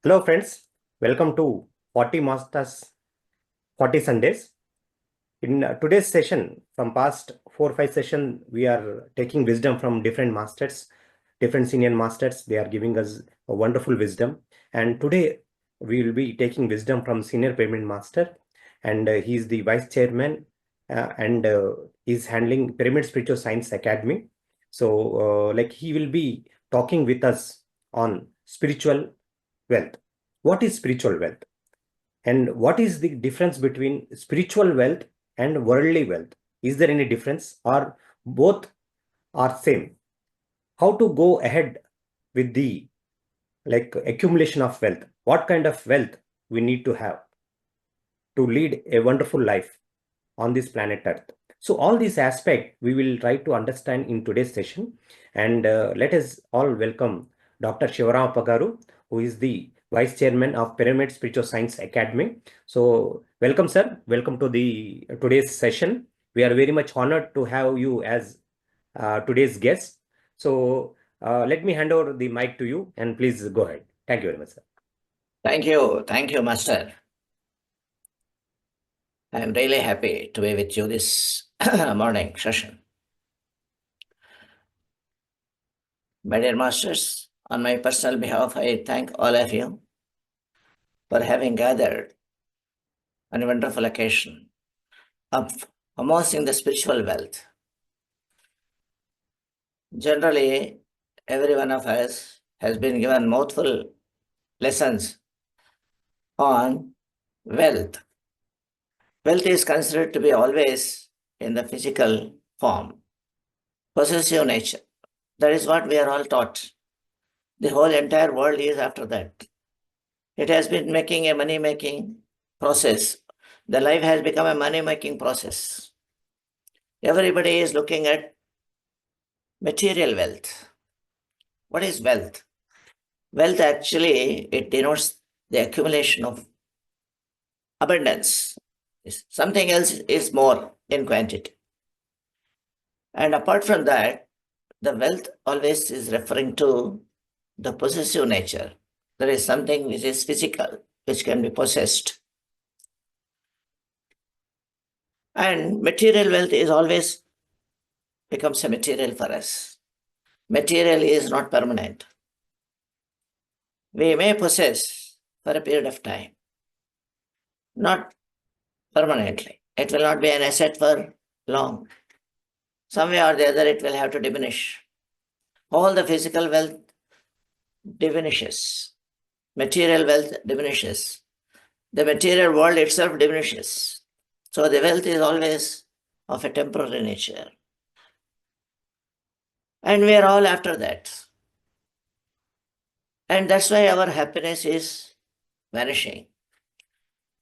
Hello friends, welcome to 40 Masters 40 Sundays. In today's session, from past 4-5 sessions, we are taking wisdom from different masters, different senior masters. They are giving us a wonderful wisdom. And today we will be taking wisdom from senior pyramid master, and he is the vice chairman and is handling Pyramid Spiritual Science Academy. So he will be talking with us on spiritual wealth. What is spiritual wealth? And what is the difference between spiritual wealth and worldly wealth? Is there any difference or both are same? How to go ahead with the accumulation of wealth? What kind of wealth we need to have to lead a wonderful life on this planet Earth? So all these aspects we will try to understand in today's session. And let us all welcome Dr. Sivaramappa Garu, who is the Vice Chairman of Pyramid Spiritual Science Academy. So welcome, sir. Welcome to the today's session. We are very much honored to have you as today's guest. So let me hand over the mic to you and please go ahead. Thank you very much, sir. Thank you, Master. I am really happy to be with you this morning session. My dear Masters, on my personal behalf, I thank all of you for having gathered on a wonderful occasion of amassing the spiritual wealth. Generally, every one of us has been given mouthful lessons on wealth. Wealth is considered to be always in the physical form, possessive nature. That is what we are all taught. The whole entire world is after that. It has been making a money-making process. The life has become a money-making process. Everybody is looking at material wealth. What is wealth? Wealth actually, it denotes the accumulation of abundance. Something else is more in quantity. And apart from that, the wealth always is referring to the possessive nature. There is something which is physical, which can be possessed. And material wealth is always becomes a material for us. Material is not permanent. We may possess for a period of time, not permanently. It will not be an asset for long. Some way or the other, it will have to diminish. All the physical wealth diminishes. Material wealth diminishes. The material world itself diminishes. So the wealth is always of a temporary nature. And we are all after that. And that's why our happiness is vanishing.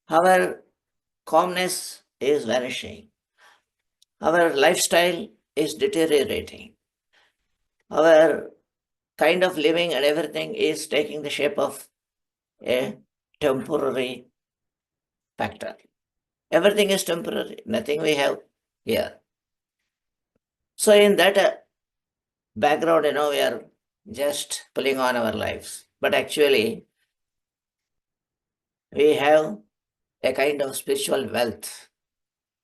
Our calmness is vanishing. Our lifestyle is deteriorating. Our kind of living and everything is taking the shape of a temporary factor. Everything is temporary. Nothing we have here. So in that background, we are just pulling on our lives. But actually, we have a kind of spiritual wealth,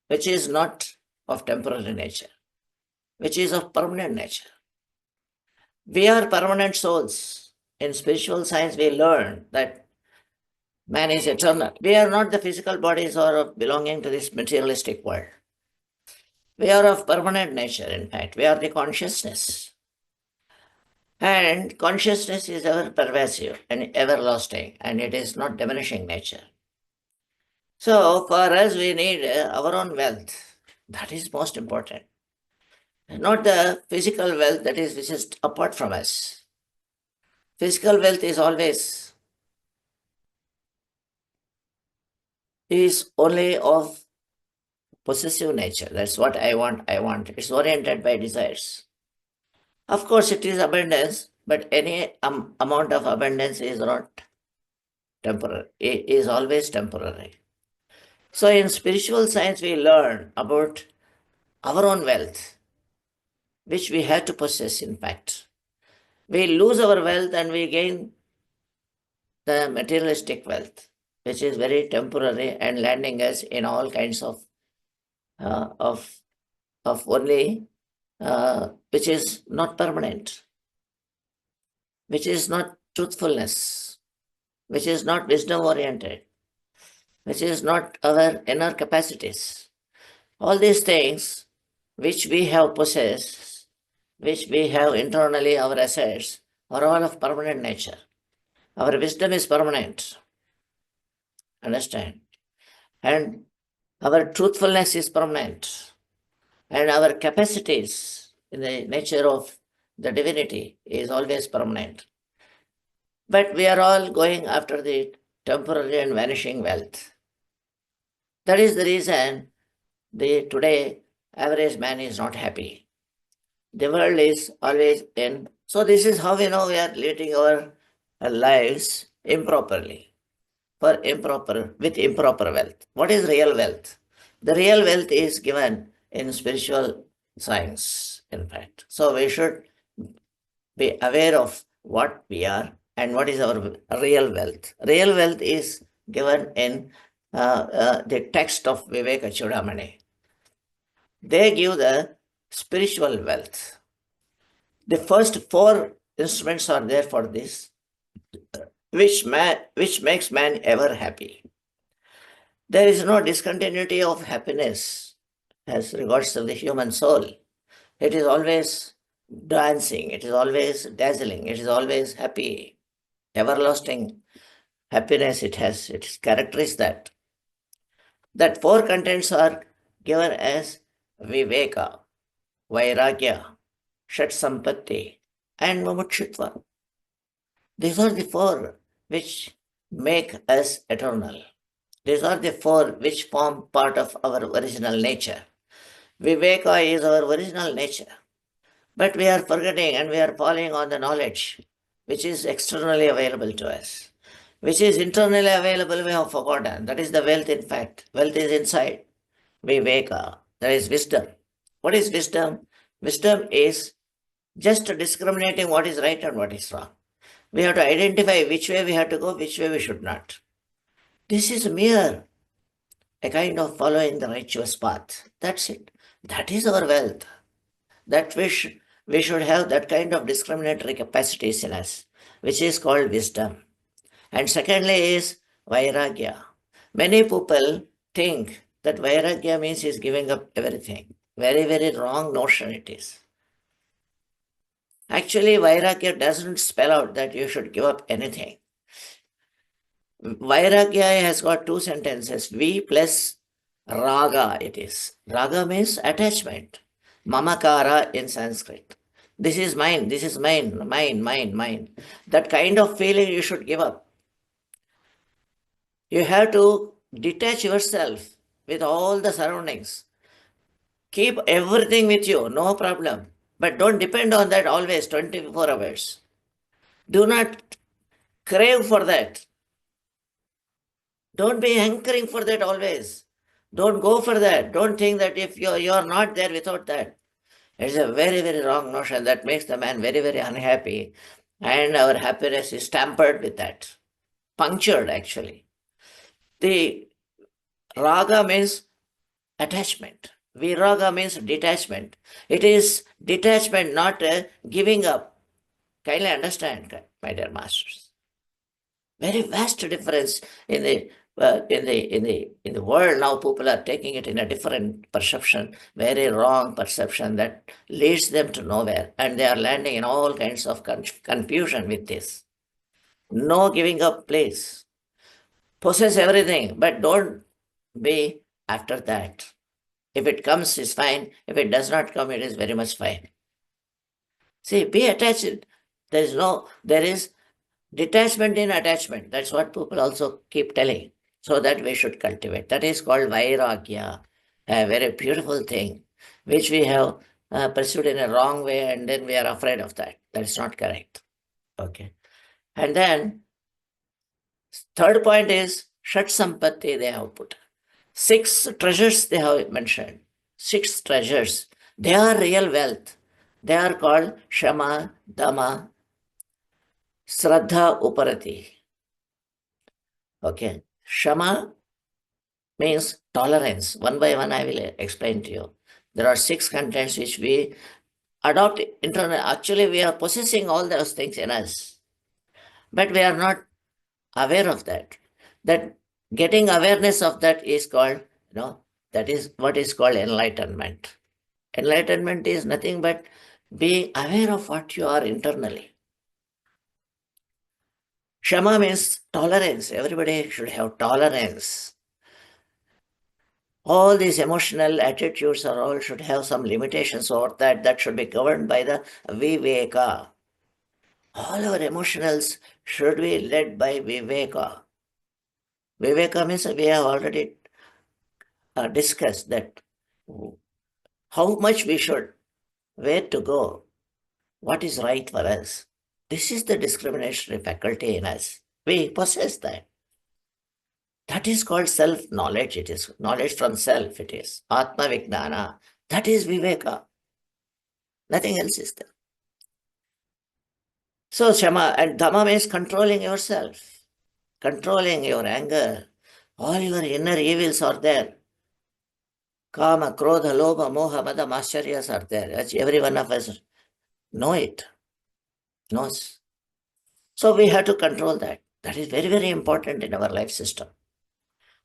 which is not of temporary nature, which is of permanent nature. We are permanent souls. In spiritual science, we learn that man is eternal. We are not the physical bodies or of belonging to this materialistic world. We are of permanent nature, in fact. We are the consciousness. And consciousness is ever pervasive and everlasting, and it is not diminishing nature. So for us, we need our own wealth. That is most important. Not the physical wealth that is which is apart from us. Physical wealth is always only of possessive nature. That's what I want. It's oriented by desires. Of course, it is abundance, but any amount of abundance is not temporary. It is always temporary. So in spiritual science, we learn about our own wealth, which we have to possess, in fact. We lose our wealth and we gain the materialistic wealth, which is very temporary and landing us in all kinds of only which is not permanent, which is not truthfulness, which is not wisdom oriented, which is not our inner capacities. All these things which we have possessed, which we have internally, our assets, are all of permanent nature. Our wisdom is permanent. Understand? And our truthfulness is permanent. And our capacities in the nature of the divinity is always permanent. But we are all going after the temporary and vanishing wealth. That is the reason the today average man is not happy. The world is always in. So this is how we know we are leading our lives improperly, with improper wealth. What is real wealth? The real wealth is given in spiritual science, in fact. So we should be aware of what we are and what is our real wealth. Real wealth is given in the text of Viveka Chudamani. They give the spiritual wealth. The first four instruments are there for this, which makes man ever happy. There is no discontinuity of happiness as regards to the human soul. It is always dancing, it is always dazzling, it is always happy, everlasting happiness it has. Its character is that. That four contents are given as Viveka, Vairagya, Shat Sampatti, and Mumukshutva. These are the four which make us eternal. These are the four which form part of our original nature. Viveka is our original nature. But we are forgetting and we are falling on the knowledge which is externally available to us. Which is internally available, we have forgotten. That is the wealth, in fact. Wealth is inside. Viveka, that is wisdom. What is wisdom? Wisdom is just discriminating what is right and what is wrong. We have to identify which way we have to go, which way we should not. This is mere a kind of following the righteous path. That's it. That is our wealth. That we should have that kind of discriminatory capacities in us, which is called wisdom. And secondly is Vairagya. Many people think that Vairagya means is giving up everything. Very, very wrong notion it is. Actually, Vairagya doesn't spell out that you should give up anything. Vairagya has got two sentences, V plus Raga it is. Raga means attachment. Mamakara in Sanskrit. This is mine, this is mine. That kind of feeling you should give up. You have to detach yourself with all the surroundings. Keep everything with you, no problem. But don't depend on that always, 24 hours. Do not crave for that. Don't be hankering for that always. Don't go for that. Don't think that if you are not there without that. It's a very, very wrong notion that makes the man very, very unhappy. And our happiness is tampered with that. Punctured, actually. The raga means attachment. Viraga means detachment. It is detachment, not giving up. Kindly understand, my dear masters. Very vast difference in the world now. People are taking it in a different perception, very wrong perception that leads them to nowhere, and they are landing in all kinds of confusion with this. No giving up, please. Possess everything, but don't be after that. If it comes, it's fine. If it does not come, it is very much fine. See, be attached. There is detachment in attachment. That's what people also keep telling. So that we should cultivate. That is called Vairagya, a very beautiful thing, which we have pursued in a wrong way, and then we are afraid of that. That is not correct. Okay. And then, third point is Shat Sampatti they have put. 6 treasures they have mentioned. 6 treasures. They are real wealth. They are called Shama, Dama, Shraddha, Uparati. Okay. Shama means tolerance. One by one, I will explain to you. There are 6 contents which we adopt internally. Actually, we are possessing all those things in us, but we are not aware of that. That getting awareness of that is called, that is what is called enlightenment. Enlightenment is nothing but being aware of what you are internally. Shama means tolerance. Everybody should have tolerance. All these emotional attitudes are all should have some limitations or that should be governed by the viveka. All our emotions should be led by viveka. Viveka means we have already discussed that how much we should, where to go, what is right for us. This is the discriminatory faculty in us. We possess that. That is called self-knowledge. It is knowledge from self. It is Atma Vijnana. That is Viveka. Nothing else is there. So Shama and Dhamma means controlling yourself, controlling your anger. All your inner evils are there. Kama, Krodha, Lobha, Moha, Mada, Macharyas are there. Every one of us know it, knows. So we have to control that. That is very, very important in our life system.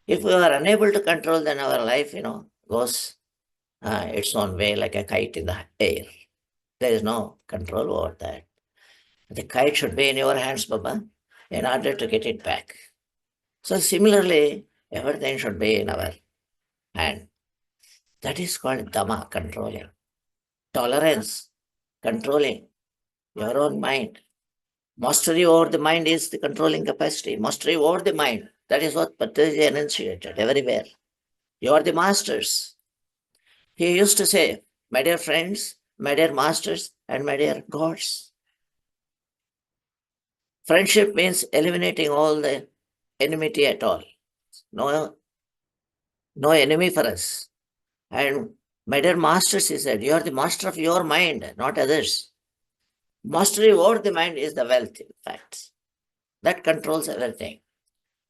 If we are unable to control, then our life, goes its own way like a kite in the air. There is no control over that. The kite should be in your hands, Baba, in order to get it back. So similarly, everything should be in our hand. That is called Dhamma, controlling. Tolerance, controlling your own mind. Mastery over the mind is the controlling capacity. Mastery over the mind. That is what Patriji enunciated everywhere. You are the masters. He used to say, my dear friends, my dear masters, and my dear gods. Friendship means eliminating all the enmity at all. No enemy for us. And my dear masters, he said, you are the master of your mind, not others. Mastery over the mind is the wealth, in fact. That controls everything.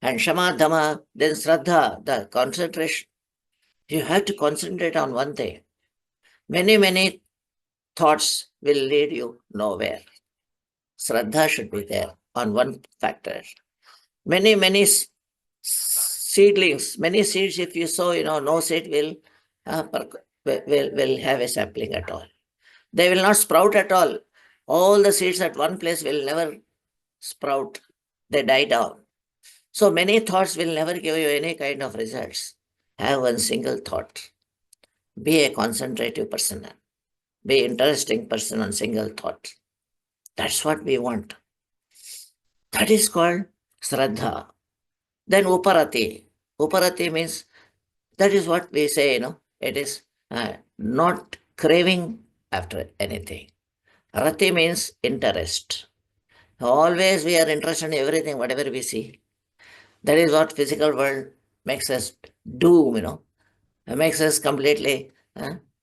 And Shama, Dhamma, then Shraddha, the concentration. You have to concentrate on one thing. Many, many thoughts will lead you nowhere. Shraddha should be there on one factor. Many seedlings, many seeds, if you sow, no seed will have a sapling at all. They will not sprout at all. All the seeds at one place will never sprout. They die down. So many thoughts will never give you any kind of results. Have one single thought. Be a concentrative person. Be interesting person on single thought. That's what we want. That is called Shraddha. Then Uparati. Uparati means, that is what we say, it is not craving after anything. Rati means interest. Always we are interested in everything, whatever we see. That is what physical world makes us do, It makes us completely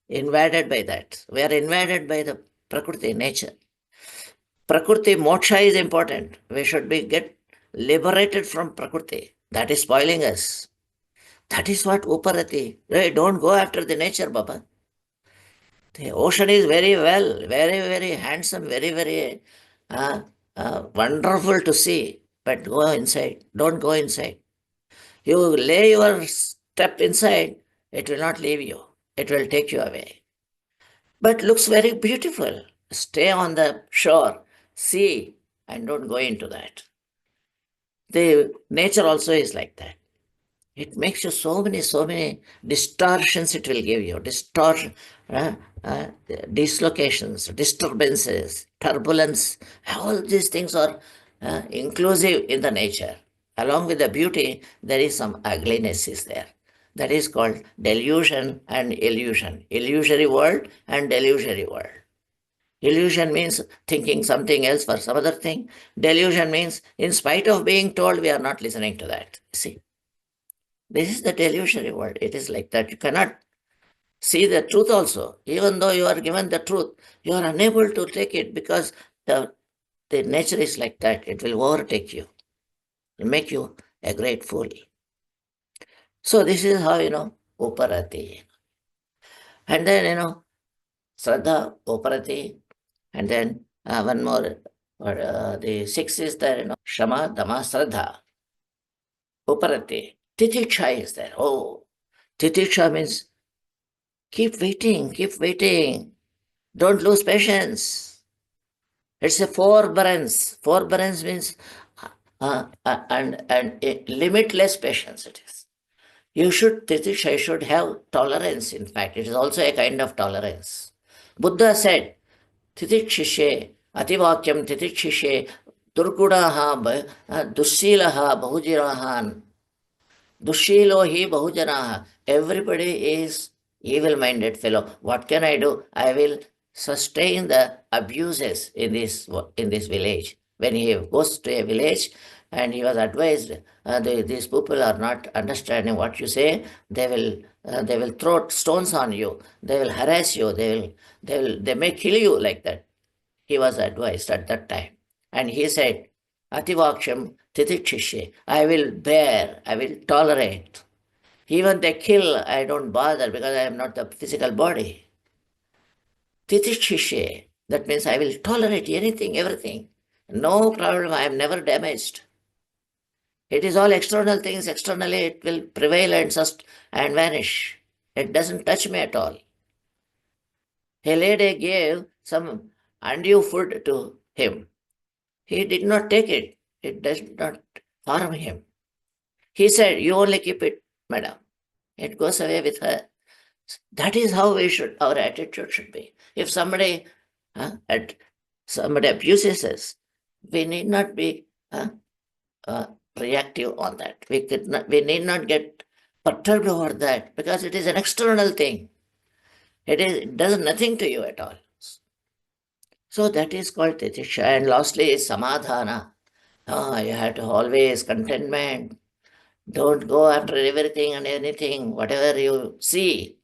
invaded by that. We are invaded by the Prakriti, nature. Prakriti, moksha is important. We should get liberated from Prakriti. That is spoiling us. That is what Uparati. Hey, don't go after the nature, Baba. The ocean is very well, very, very handsome, very, very wonderful to see. But go inside. Don't go inside. You lay your step inside, it will not leave you. It will take you away. But looks very beautiful. Stay on the shore, see, and don't go into that. The nature also is like that. It makes you so many distortions it will give you. Dislocations, disturbances, turbulence. All these things are inclusive in the nature. Along with the beauty, there is some ugliness is there. That is called delusion and illusion. Illusory world and delusory world. Illusion means thinking something else for some other thing. Delusion means in spite of being told, we are not listening to that. See, this is the delusionary world. It is like that. You cannot see the truth also. Even though you are given the truth, you are unable to take it because the nature is like that. It will overtake you. It will make you a great fool. So this is how, Uparati. And then, Shraddha, Uparati, and then one more, the sixth is there, Shama, Dama, Shraddha, Uparati. Titiksha is there. Oh, Titiksha means keep waiting. Don't lose patience. It's a forbearance. Forbearance means limitless patience it is. You should have tolerance. In fact, it is also a kind of tolerance. Buddha said, Titikshishe, Ativakyam Titikshishe, Durgudaha, Dusshilaha, Bahujirahan, Dushilo hi Bahujanaha. Everybody is evil-minded fellow. What can I do? I will sustain the abuses in this village. When he goes to a village and he was advised, these people are not understanding what you say. They will throw stones on you. They will harass you. They may kill you like that. He was advised at that time, and he said, Ativaksham Titikshishye. I will bear. I will tolerate. Even they kill, I don't bother because I am not the physical body. Titikshishye. That means I will tolerate anything, everything. No problem. I am never damaged. It is all external things. Externally, it will prevail and vanish. It doesn't touch me at all. A lady gave some undue food to him. He did not take it. It does not harm him. He said, you only keep it, madam. It goes away with her. That is how our attitude should be. If somebody abuses us, we need not be reactive on that. We need not get perturbed over that because it is an external thing. It does nothing to you at all. So that is called titiksha. And lastly is samadhana. You have to always contentment. Don't go after everything and anything, whatever you see.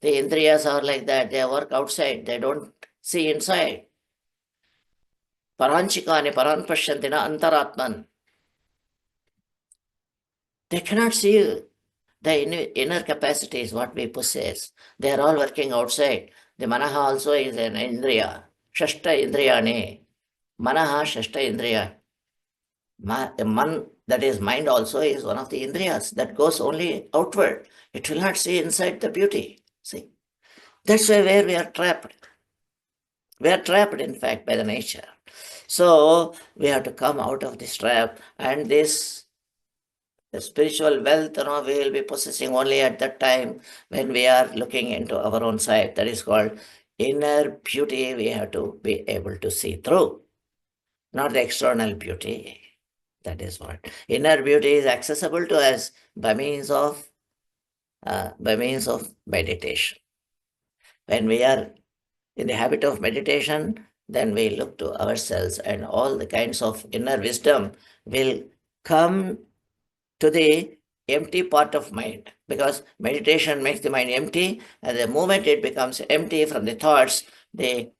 The indriyas are like that. They work outside. They don't see inside. Paranchikani paranpashyantina antaratman. They cannot see the inner capacities, what we possess. They are all working outside. The manaha also is an indriya. Shashta indriyane. Manaha shashta indriya. Man, that is mind also, is one of the indriyas that goes only outward. It will not see inside the beauty. See, that's where we are trapped. We are trapped, in fact, by the nature. So we have to come out of this trap, and this spiritual wealth, we will be possessing only at that time when we are looking into our own side. That is called inner beauty. We have to be able to see through, not the external beauty. That is what. Inner beauty is accessible to us by means of meditation. When we are in the habit of meditation, then we look to ourselves and all the kinds of inner wisdom will come to the empty part of mind, because meditation makes the mind empty, and the moment it becomes empty from the thoughts, the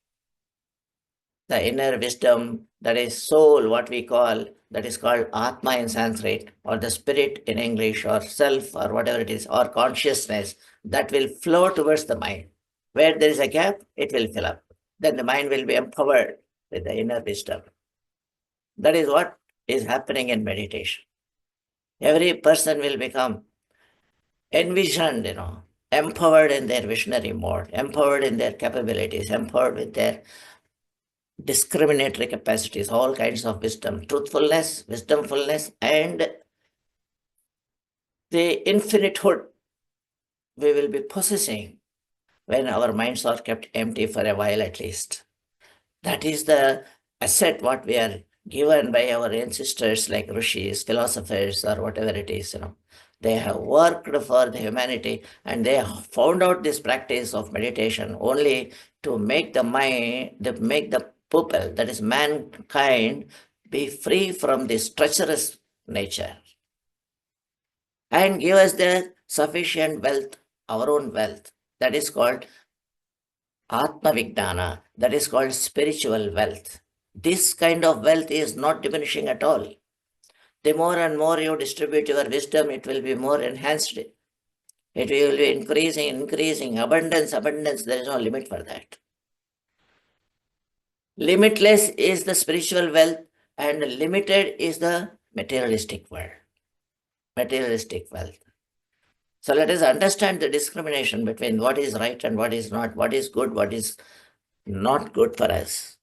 inner wisdom, that is soul, what we call, that is called Atma in Sanskrit, or the spirit in English, or self, or whatever it is, or consciousness, that will flow towards the mind. Where there is a gap, it will fill up. Then the mind will be empowered with the inner wisdom. That is what is happening in meditation. Every person will become envisioned, empowered in their visionary mode, empowered in their capabilities, empowered with their discriminatory capacities, all kinds of wisdom, truthfulness, wisdomfulness, and the infinitehood we will be possessing when our minds are kept empty for a while at least. That is the asset what we are given by our ancestors, like rishis, philosophers, or whatever it is. They have worked for the humanity, and they have found out this practice of meditation only to make the people, that is mankind, be free from this treacherous nature and give us the sufficient wealth, our own wealth. That is called Atma Vijnana. That is called spiritual wealth. This kind of wealth is not diminishing at all. The more and more you distribute your wisdom, it will be more enhanced. It will be increasing, abundance, there is no limit for that. Limitless is the spiritual wealth and limited is the materialistic world, materialistic wealth. So let us understand the discrimination between what is right and what is not, what is good, what is not good for us.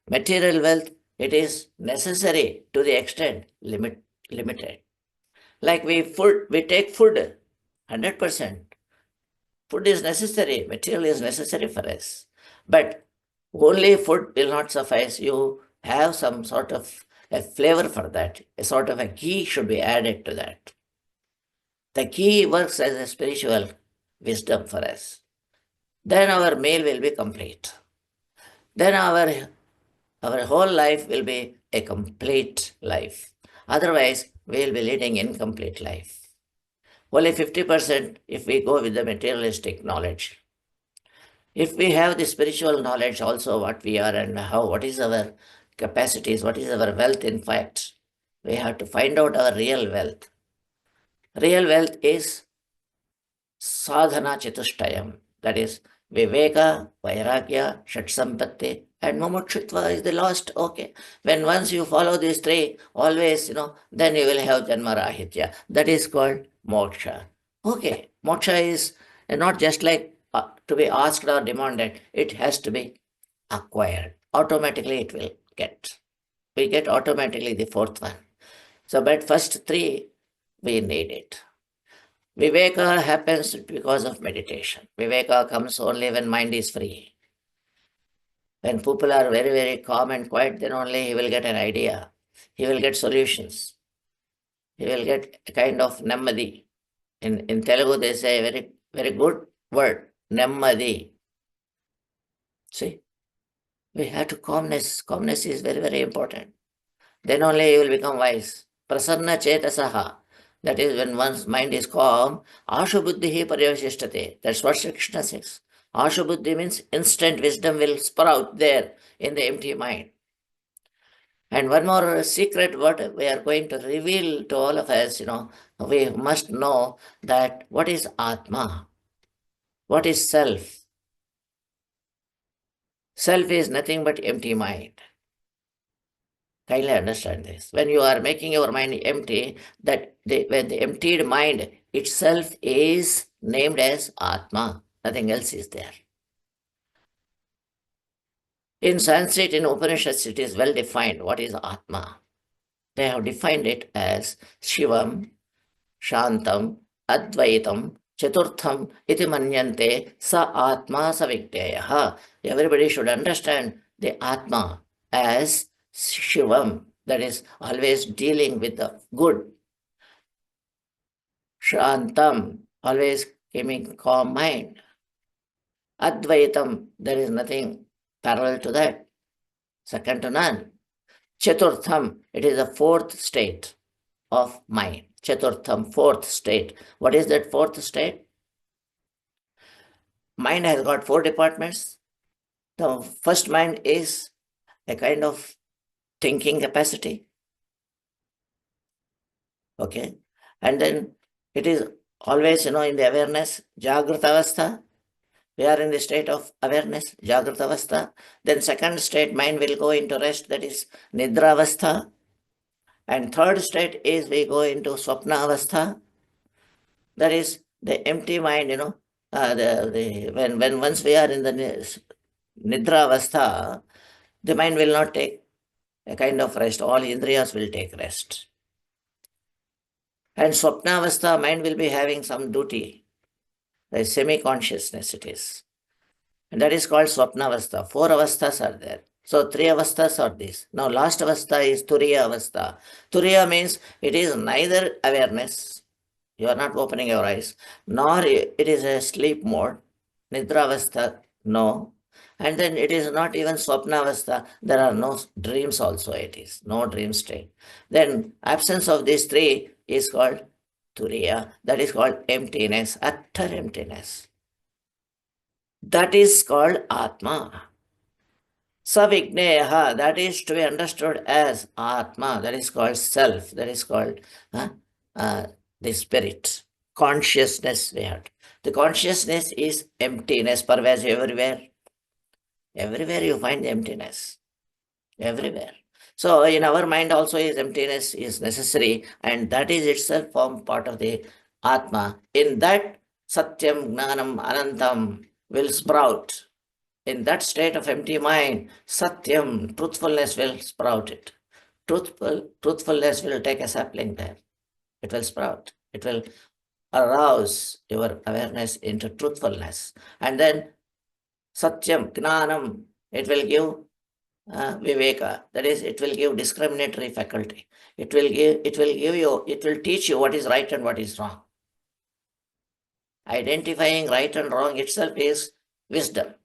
Material wealth, it is necessary to the extent limited. Like we take food, 100%. Food is necessary, material is necessary for us. But only food will not suffice. You have some sort of a flavor for that. A sort of a ghee should be added to that. The ghee works as a spiritual wisdom for us. Then our meal will be complete. Then our whole life will be a complete life. Otherwise, we will be leading incomplete life. Only 50% if we go with the materialistic knowledge. If we have the spiritual knowledge also, what we are and how, what is our capacities, what is our wealth, in fact, we have to find out our real wealth. Real wealth is sadhana chatushtayam, that is viveka, vairagya, shatsampatti, and mumukshutva is the last. Okay, when once you follow these three, always, then you will have janmarahitya. That is called moksha. Okay, moksha is not just like to be asked or demanded, it has to be acquired. Automatically it will get. We get automatically the fourth one. So, but first three, we need it. Viveka happens because of meditation. Viveka comes only when mind is free. When people are very, very calm and quiet, then only he will get an idea. He will get solutions. He will get a kind of nammadi. In Telugu, they say a very, very good word, nammadi. See, we have to calmness. Calmness is very, very important. Then only you will become wise. Prasanna chetasaha. That is when one's mind is calm. Ashu buddhihi paryavasishtate. That's what Sri Krishna says. Ashu buddhi means instant wisdom will sprout there in the empty mind. And one more secret what we are going to reveal to all of us, we must know that what is Atma? What is self? Self is nothing but empty mind. Kindly understand this. When you are making your mind empty, when the emptied mind itself is named as Atma, nothing else is there. In Sanskrit, in Upanishads, it is well defined what is Atma. They have defined it as Shivam, Shantam, Advaitam, Chaturtham, iti manyante, sa Atma savikteyaha. Everybody should understand the Atma as Shivam, that is always dealing with the good. Shantam, always keeping calm mind. Advaitam, there is nothing parallel to that, second to none. Chaturtham, it is the fourth state of mind. Chaturtham, fourth state. What is that fourth state? Mind has got four departments. The first mind is a kind of thinking capacity. Okay. And then it is always, in the awareness, Jagrata Avastha. We are in the state of awareness, Jagrata Avastha. Then second state, mind will go into rest, that is Nidra Avastha. And third state is we go into Swapna Avastha. That is the empty mind, when once we are in the Nidra Avastha, the mind will not take a kind of rest. All Indriyas will take rest. And Swapna Avastha, mind will be having some duty. The semi-consciousness it is. And that is called Swapna Avastha. Four Avasthas are there. So three Avasthas are these. Now last Avastha is Turiya Avastha. Turiya means it is neither awareness, you are not opening your eyes, nor it is a sleep mode. Nidra Avastha, no. And then it is not even Swapna Avastha. There are no dreams also it is. No dream state. Then absence of these three is called Turiya. That is called emptiness, utter emptiness. That is called Atma. Savigneha, that is to be understood as Atma, that is called self, that is called the spirit. Consciousness, we have. The consciousness is emptiness, pervasive everywhere. Everywhere you find emptiness. Everywhere. So in our mind also is emptiness is necessary, and that is itself form part of the Atma. In that Satyam, Gnanam, Anantam will sprout. In that state of empty mind, Satyam, truthfulness will sprout it. Truthfulness will take a sapling there. It will sprout. It will arouse your awareness into truthfulness. And then Satyam, Gnanam, it will give Viveka. That is, it will give discriminatory faculty. It will teach you what is right and what is wrong. Identifying right and wrong itself is wisdom.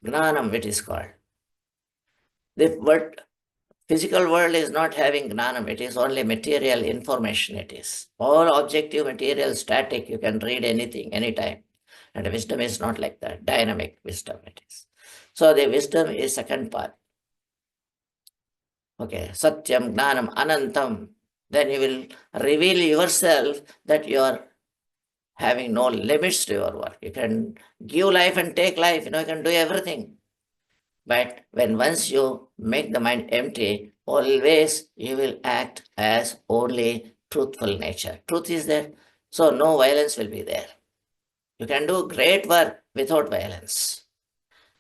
Gnanam, it is called. The physical world is not having gnanam, it is only material information. It is all objective, material, static. You can read anything, anytime. And wisdom is not like that. Dynamic wisdom it is. So the wisdom is second part. Okay, Satyam, Gnanam, Anantam. Then you will reveal yourself that you are having no limits to your work. You can give life and take life, you can do everything. But when once you make the mind empty, always you will act as only truthful nature. Truth is there, so no violence will be there. You can do great work without violence.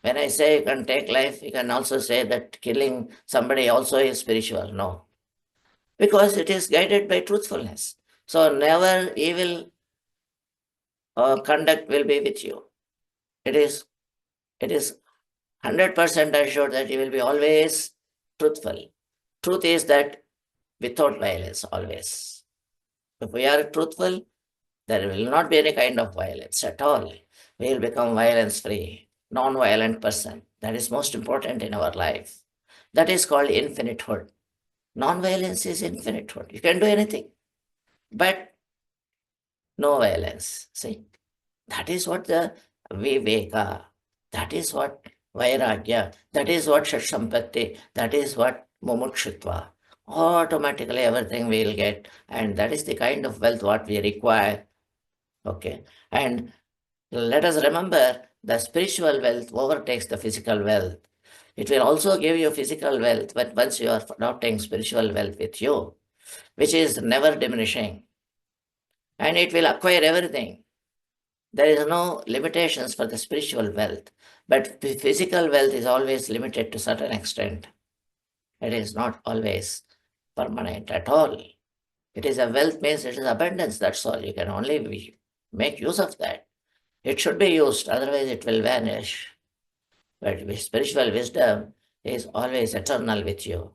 When I say you can take life, you can also say that killing somebody also is spiritual. No. Because it is guided by truthfulness. So never evil conduct will be with you. It is 100% assured that you will be always truthful. Truth is that without violence, always. If we are truthful, there will not be any kind of violence at all. We will become violence-free, non-violent person. That is most important in our life. That is called infinitehood. Non-violence is infinitehood. You can do anything, but no violence. See, that is what the Viveka, that is what Vairagya, that is what Shatsampatti, that is what Mumukshutva. Automatically everything we will get, and that is the kind of wealth what we require. Okay, and let us remember the spiritual wealth overtakes the physical wealth. It will also give you physical wealth, but once you are adopting spiritual wealth with you, which is never diminishing, and it will acquire everything. There is no limitations for the spiritual wealth, but the physical wealth is always limited to a certain extent. It is not always permanent at all. It is a wealth means it is abundance, that's all. You can only make use of that. It should be used, otherwise it will vanish. But spiritual wisdom is always eternal with you.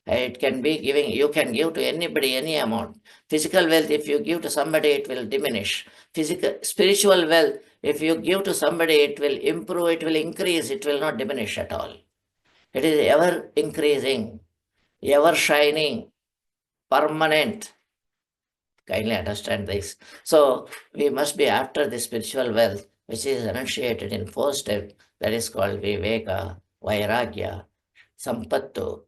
It can be giving, you can give to anybody any amount. Physical wealth, if you give to somebody, it will diminish. Spiritual wealth, if you give to somebody, it will improve, it will increase, it will not diminish at all. It is ever increasing, ever shining, permanent. Kindly understand this. So we must be after the spiritual wealth, which is enunciated in 4 steps, that is called Viveka, Vairagya, Sampattu,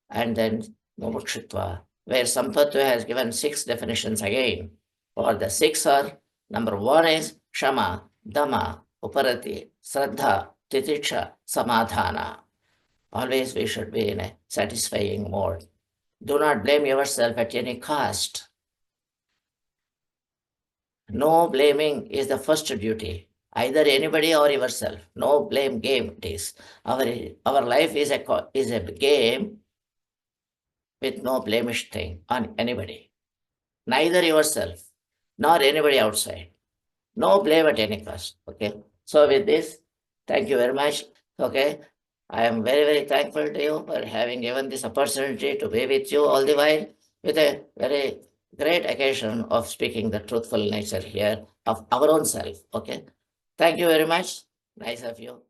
and then Mumukshutva, where Sampattu has given 6 definitions again. Or the 6 are, number 1 is Shama, Dhamma, Uparati, Sraddha, Titiksha, Samadhana. Always we should be in a satisfying mode. Do not blame yourself at any cost. No blaming is the first duty. Either anybody or yourself. No blame game it is. Our life is a game with no blemish thing on anybody. Neither yourself nor anybody outside. No blame at any cost. Okay. So with this, thank you very much. Okay. I am very, very thankful to you for having given this opportunity to be with you all the while with a very great occasion of speaking the truthful nature here of our own self. Okay. Thank you very much. Nice of you.